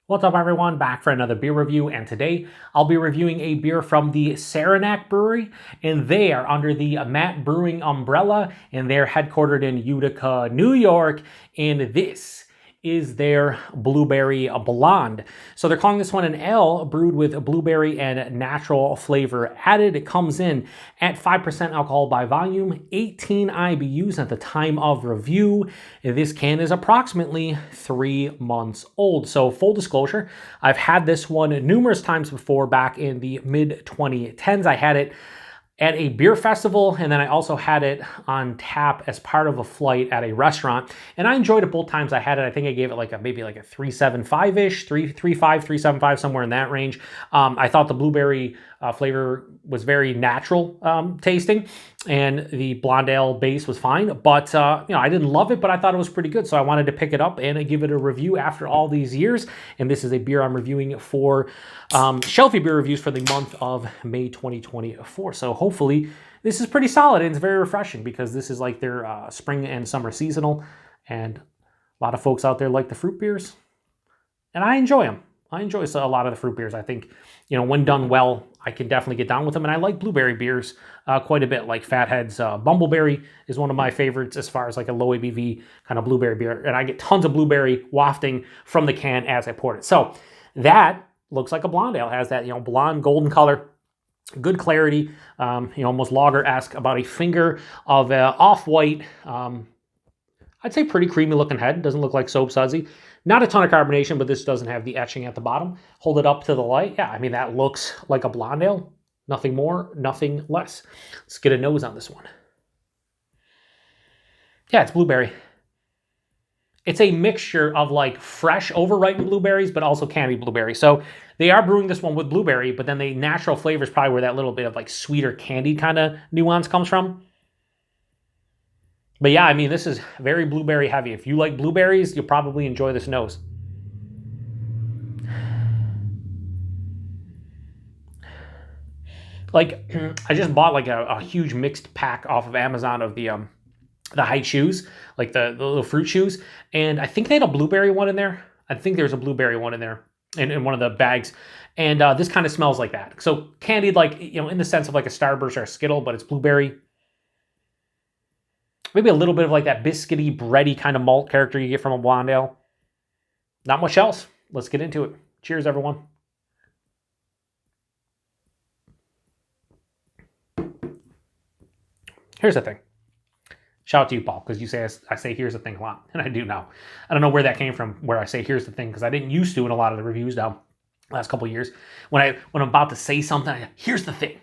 What's up everyone, back for another beer review, and today I'll be reviewing a beer from the Saranac Brewery, and they are under the Matt Brewing umbrella, and they're headquartered in Utica, New York, and this is their Blueberry Blonde. So they're calling this one an ale brewed with blueberry and natural flavor added. It comes in at 5% alcohol by volume, 18 IBUs at the time of review. This can is approximately 3 months old. So full disclosure, I've had this one numerous times before. Back in the mid 2010s, I had it at a beer festival, and then I also had it on tap as part of a flight at a restaurant, and I enjoyed it both times I had it. I think I gave it maybe like a 3.75-ish, 3.35, 3.75, somewhere in that range. I thought the blueberry flavor was very natural tasting, and the blonde ale base was fine, but I didn't love it, but I thought it was pretty good, so I wanted to pick it up and give it a review after all these years. And this is a beer I'm reviewing for Shelfie Beer Reviews for the month of May 2024. So hopefully this is pretty solid, and it's very refreshing because this is like their spring and summer seasonal, and a lot of folks out there like the fruit beers, and I enjoy them. I enjoy a lot of the fruit beers. I think, when done well, I can definitely get down with them. And I like blueberry beers quite a bit, like Fathead's Bumbleberry is one of my favorites as far as like a low ABV kind of blueberry beer. And I get tons of blueberry wafting from the can as I pour it. So that looks like a blonde ale. It has that, blonde golden color, good clarity, almost lager-esque, about a finger of off-white, I'd say pretty creamy looking head. Doesn't look like soap sudsy. Not a ton of carbonation, but this doesn't have the etching at the bottom. Hold it up to the light. Yeah, I mean, that looks like a blonde ale. Nothing more, nothing less. Let's get a nose on this one. Yeah, it's blueberry. It's a mixture of like fresh, overripened blueberries, but also candied blueberry. So they are brewing this one with blueberry, but then the natural flavor is probably where that little bit of like sweeter candied kind of nuance comes from. But yeah, I mean, this is very blueberry heavy. If you like blueberries, you'll probably enjoy this nose. Like, I just bought like a huge mixed pack off of Amazon of the high chews, like the little fruit chews, and I think they had a blueberry one in there. I think there's a blueberry one in there in one of the bags, and this kind of smells like that. So candied, like, in the sense of like a Starburst or a Skittle, but it's blueberry. Maybe a little bit of like that biscuity, bready kind of malt character you get from a blonde ale. Not much else. Let's get into it. Cheers, everyone. Here's the thing. Shout out to you, Paul, because you say I say here's the thing a lot, and I do now. I don't know where that came from, where I say here's the thing, because I didn't used to in a lot of the reviews now, last couple of years. When I'm about to say something, here's the thing.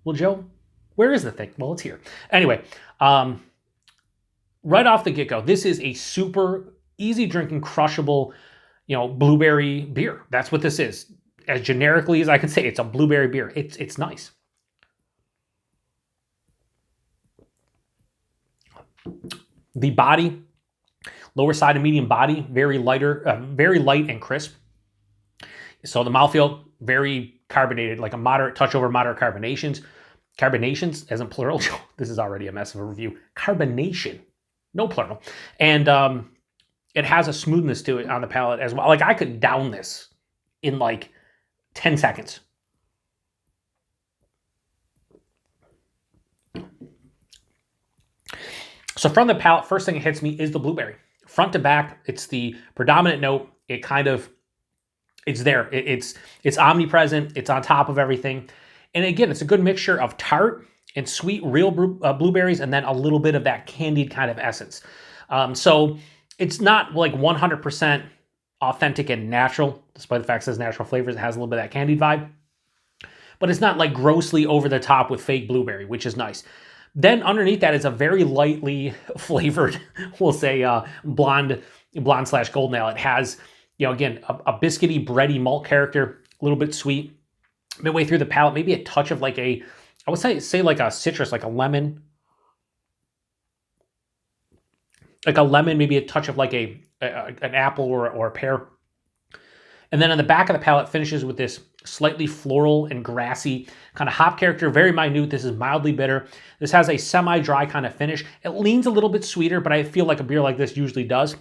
Well, Joe, where is the thing? Well, it's here. Anyway, right off the get-go, this is a super easy drinking, crushable, blueberry beer. That's what this is. As generically as I can say, it's a blueberry beer. It's nice. The body, lower side of medium body, very light and crisp. So the mouthfeel, very carbonated, like a moderate touch over moderate carbonations. Carbonations, as in plural. This is already a mess of a review. Carbonation. No plural. And it has a smoothness to it on the palate as well. Like, I could down this in like 10 seconds. So from the palate, first thing that hits me is the blueberry. Front to back, it's the predominant note. It's there. It's omnipresent. It's on top of everything. And again, it's a good mixture of tart and sweet, real blueberries, and then a little bit of that candied kind of essence. So it's not like 100% authentic and natural, despite the fact it says natural flavors. It has a little bit of that candied vibe. But it's not like grossly over the top with fake blueberry, which is nice. Then underneath that is a very lightly flavored, we'll say, blonde / golden ale. It has, again, a biscuity, bready malt character, a little bit sweet. Midway through the palate, maybe a touch of like I would say like a citrus, like a lemon. Like a lemon, maybe a touch of like an apple or a pear. And then on the back of the palate finishes with this slightly floral and grassy kind of hop character, very minute. This is mildly bitter. This has a semi-dry kind of finish. It leans a little bit sweeter, but I feel like a beer like this usually does.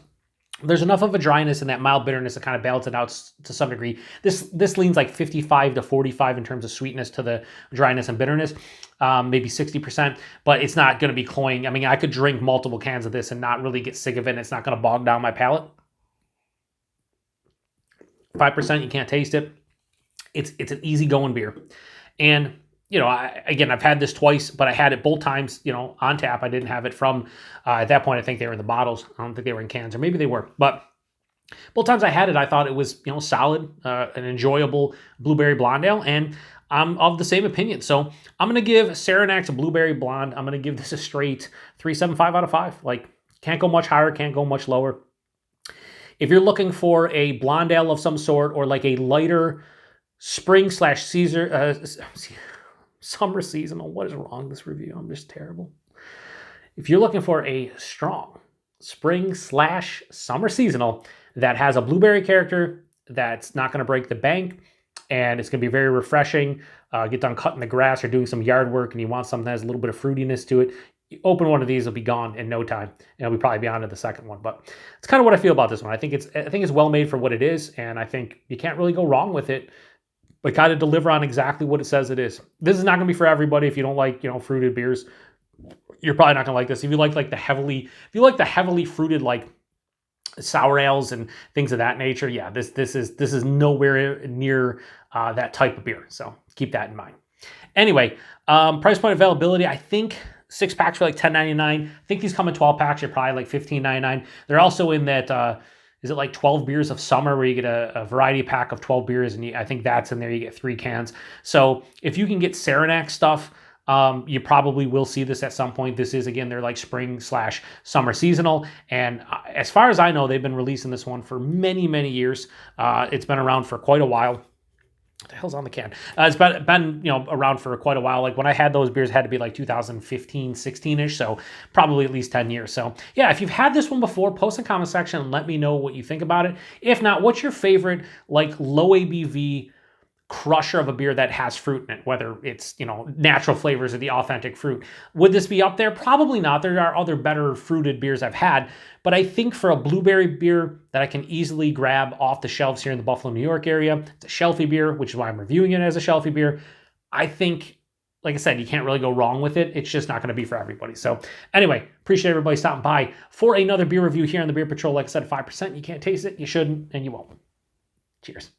there's enough of a dryness and that mild bitterness to kind of balance it out to some degree. This leans like 55 to 45 in terms of sweetness to the dryness and bitterness, maybe 60%, but it's not going to be cloying. I mean, I could drink multiple cans of this and not really get sick of it, and it's not going to bog down my palate. 5%, you can't taste it. It's an easygoing beer. And, you know, I've had this twice, but I had it both times, you know, on tap. I didn't have it from, at that point, I think they were in the bottles. I don't think they were in cans, or maybe they were. But both times I had it, I thought it was, you know, solid, an enjoyable blueberry blonde ale. And I'm of the same opinion. So I'm going to give Saranac's Blueberry Blonde, I'm going to give this a straight 3.75 out of 5. Like, can't go much higher, can't go much lower. If you're looking for a blonde ale of some sort, or like a lighter spring / summer seasonal, what is wrong with this review? I'm just terrible. If you're looking for a strong spring / summer seasonal that has a blueberry character, that's not going to break the bank, and it's going to be very refreshing, get done cutting the grass or doing some yard work, and you want something that has a little bit of fruitiness to it, you open one of these, it'll be gone in no time, and we'll probably be on to the second one. But it's kind of what I feel about this one. I think it's well made for what it is, and I think you can't really go wrong with it, but kind of deliver on exactly what it says it is. This is not going to be for everybody. If you don't like, you know, fruited beers, you're probably not going to like this. If you like the heavily fruited, like sour ales and things of that nature, yeah, this is nowhere near that type of beer. So keep that in mind. Anyway, price point availability, I think 6 packs for like $10.99. I think these come in 12 packs. You're probably like $15.99. They're also in that, is it like 12 beers of summer, where you get a variety pack of 12 beers, and I think that's in there. You get 3 cans. So if you can get Saranac stuff, you probably will see this at some point. This is, again, they're like spring / summer seasonal. And as far as I know, they've been releasing this one for many, many years. It's been around for quite a while. What the hell's on the can? It's been around for quite a while. Like when I had those beers, it had to be like 2015, 16-ish. So probably at least 10 years. So yeah, if you've had this one before, post in the comment section and let me know what you think about it. If not, what's your favorite like low ABV crusher of a beer that has fruit in it, whether it's, you know, natural flavors or the authentic fruit? Would this be up there? Probably not. There are other better fruited beers I've had, but I think for a blueberry beer that I can easily grab off the shelves here in the Buffalo, New York area, it's a shelfie beer, which is why I'm reviewing it as a shelfie beer. I think, like I said, you can't really go wrong with it. It's just not going to be for everybody. So anyway, appreciate everybody stopping by for another beer review here on the Beer Patrol. Like I said, 5%, you can't taste it, you shouldn't, and you won't. Cheers.